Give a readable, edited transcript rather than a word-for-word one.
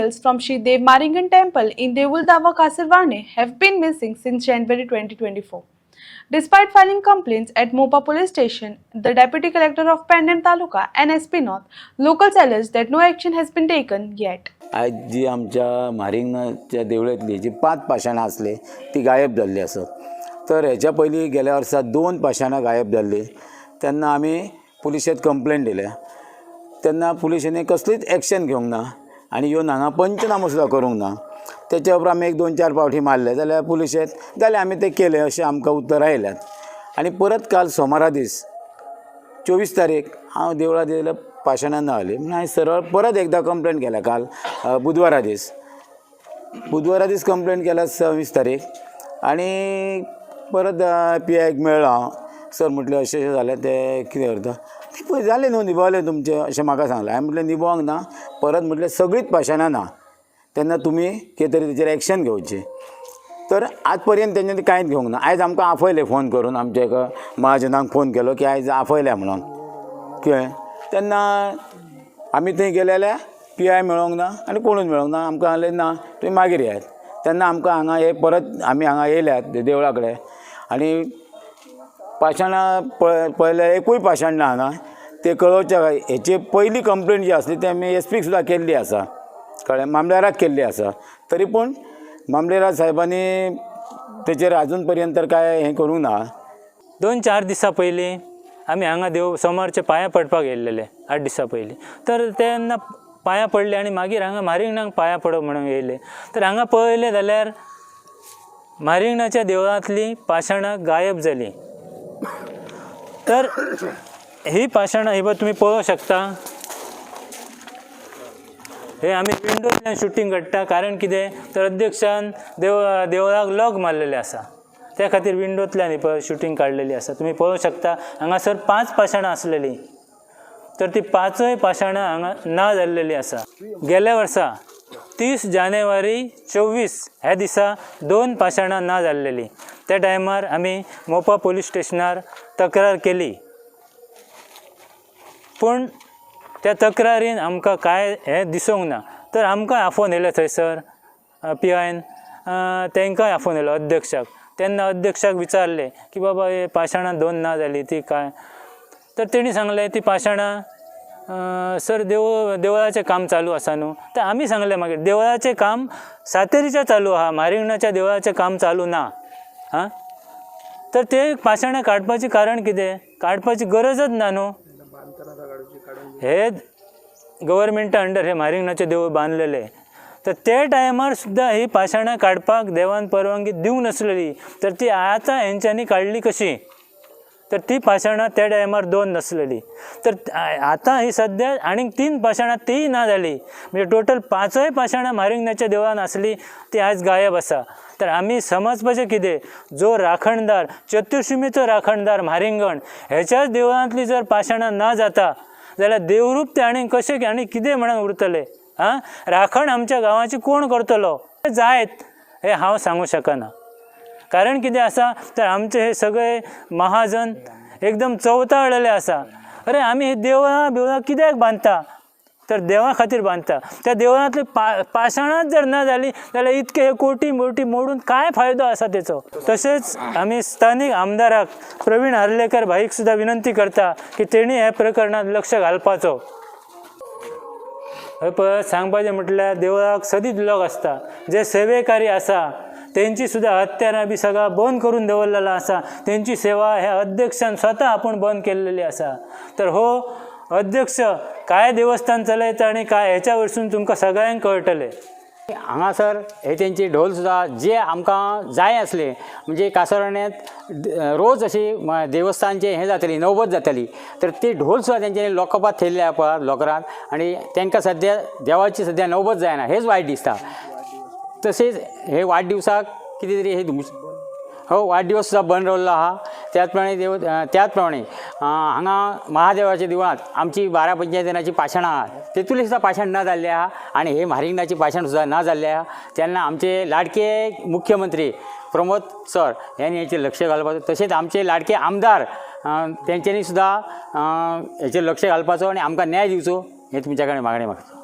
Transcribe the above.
idols from Shri Dev Maringan Temple in Devuldawa Kasarwane have been missing since January 2024. Despite filing complaints at Mopa police station, the deputy collector of Pandem Taluka and SP North, locals allege that no action has been taken yet. आज जी आमच्या म्हारिंगाच्या देवळांतली जी 5 पाशाणां आसली ती गायब जाल्ली आसत। तर हेच्या पयलीं गेल्या वर्सा 2 पाशाणां गायब जाल्ली तेन्ना आमी पुलिशेंत कंप्लेंट दिल्या तेन्ना पुलिशेंनी कसलीच एक्शन घेवंक ना आनी येवन हांगा पंचनामो सुद्दां करूंक ना। तेच्या उपरांत आमी 1-2-4 फावटी मारले जाल्यार पुलिशेंत जाल्यार आमी तें केलें अशें आमकां उतर आयल्यात। आनी परत काल सोमारा दीस 24 तारीख हांव देवळांत येयल्यार पाशाणां ना जालीं म्हणून हांवें सरळ परत एकदां कंप्लेंट केल्या काल बुधवारा दीस कंप्लेंट केल्या 26 तारीख आनी परत PIक मेळ्ळो हांव। सर म्हटलें अशें जालें तें कितें करता तें पळय जालें न्हू निभवलें तुमचें अशें म्हाका सांगलें। हांवें म्हटलें निभोवंक ना परत म्हटलें सगळींच पाशाणां ना तेन्ना तुमी कितें तरी तेचेर एक्शन घेवची। तर आज पर्यंत तेंच्यांनी कांयच घेवंक ना। आयज आमकां आफयलें फोन करून आमच्या एका महाजनाक फोन केलो की आयज आफयल्या म्हणून कितें तेन्ना आमी थंय गेले जाल्यार PI मेळोंक ना आनी कोणूच मेळोंक ना। आमकां सांगलें ना तुमी मागीर येयात। तेन्ना आमकां हांगा हे परत आमी हांगा येयल्यात देवळा कडेन आनी पाशाणां पळयल्यार एकूय पाशाण ना हांगा ते कळोवचे हेची पयली कंप्लेंट जी आसली ती आमी SPक सुद्दां केल्ली आसा कळ्ळें मामलेदाराक केल्ली आसा। तरी पूण मामलेदार साहेबांनी तेचेर आजून पर्यंत काय हें करूंक ना। 2-4 दिसां पयलीं आमी हांगा देव सोमारचे पांयां पडपाक येयल्लेले 8 दिसां पयलीं। तर तेन्ना पांयां पडले आनी मागीर हांगा म्हारिंगणाक पांयां पडप म्हणून येयले। तर हांगा पळयलें जाल्यार म्हारिंगणाच्या देवळांतलीं पाशाणां गायब जालीं। तर ही पाशाणां ही तुमी पळोवंक शकता। हे आमी विंडोंतल्यान शूटिंग काडटा कारण कितें तर अध्यक्षान देवळाक लॉक मारलेलें आसा त्या खातीर विंडोंतल्यान ही पळय शूटिंग काडलेली आसा। तुमी पळोवंक शकता हांगासर 5 पाशाणां आसलेलीं तर ती 5य पाशाणां हांगा ना जाल्लेलीं आसा। गेल्या वर्सा 30 जानेवारी 24 ह्या दिसा 2 पाशाणां ना जाल्लेलीं। त्या टायमार आमी मोपा पोलीस स्टेशनार तक्रार केली पूण त्या तक्रारीन आमकां काय हें दिसूंक ना। तर आमकां आफोन येयलो थंयसर PIन तांकांय आफोन येयलो अध्यक्षाक। तेन्ना अध्यक्षाक विचारलें की बाबा हे पाशाणां 2 ना जालीं ती काय। तर तेणी सांगलें ती पाशाणां सर देवळाचें काम चालू आसा न्हू। तर आमी सांगलें मागीर देवळाचें काम सातेरीच्या चालू आहा म्हारिंगणाच्या देवळाचें काम चालू ना हां। तर ते पाशाणां काडपाचें कारण कितें काडपाची गरजच ना न्हू। हे गव्हर्मेंटा अंडर हे म्हारिंगणाचें देवूळ बांदलेले तर ते टायमार सुद्दां ही पाशाणां काडपाक देवान परवानगी दिवंक नासलेली। तर ती आतां हेंच्यांनी काडली कशी तर ती पाशाणां त्या टायमार 2 नासलेली। तर आतां ही सद्या आनीक 3 पाशाणां तीय ना जाली म्हणजे टोटल 5य पाशाणां म्हारिंगणाच्या देवळान आसली ती आयज गायब आसा। तर आमी समजपाचें कितें जो राखणदार चतुर्शिमेचो राखणदार म्हारिंगण हेच्याच देवळांतली जर पाशाणां ना जाता जाल्यार देवरूप ते आनी कशें आनी कितें म्हणून उरतले हां। राखण आमच्या गांवाची कोण करतलो जायत हें हांव सांगूं शकना। कारण कितें आसा तर आमचे हे सगळे महाजन एकदम चवताळलेले आसा। अरे आमी हे देवळां कित्याक बांदता तर देवा खातीर बांदता। त्या देवळांतली पाशाणांच जर ना जाली जाल्यार इतके हे कोटी मोडून काय फायदो आसा तेचो। तशेंच आमी स्थानीक आमदाराक प्रवीण हर्लेकर भाईक सुद्दां विनंती करता की तेणी ह्या प्रकरणात लक्ष घालपाचो। परत सांगपाचें म्हटल्यार देवळाक सदींच लोक आसता जे सेवेकारी आसा तेंची सुद्दां हत्यारां बी सगळा बंद करून दवरलेला आसा। तेंची सेवा ह्या अध्यक्षान स्वता आपूण बंद केल्लेली आसा। तर हो अध्यक्ष काय देवस्थान चलयता आनी काय हेच्या वरसून तुमकां सगळ्यांक कळटलें। हांगासर हे तेंची ढोल सुद्दां जे आमकां जाय आसले म्हणजे कासारवाड्यांत रोज अशी देवस्थानचे हें जातली नौबत जातली तर ती ढोल सुद्दां तेंच्यांनी लॉकअपात थेयल्ल्या पळय लॉकरांत आनी तांकां सद्या देवाची सद्या नौबत जायना हेच वायट दिसता। तसेच हे वाडदिवसाक कितें तरी हे हो वाडदिवस सुद्दां बंद दवरलो आहा। त्याच प्रमाणे हांगा महादेवाच्या देवळांत आमची 12 पंचायतनाची पाशाणां आहात तेतूंतली सुद्दां पाशाण ना जाल्लें आहा आनी हे म्हारिंगणाची पाशाण सुद्दां ना जाल्लें आहा। तेन्ना आमचे लाडके मुख्यमंत्री प्रमोद सर यांनी हेचेर लक्ष घालपाचो। तशेंच आमचे लाडके आमदार तेंच्यांनी सुद्दां हेचेर लक्ष घालपाचो आनी आमकां न्याय दिवचो हें तुमच्या कडेन मागणें म्हाका।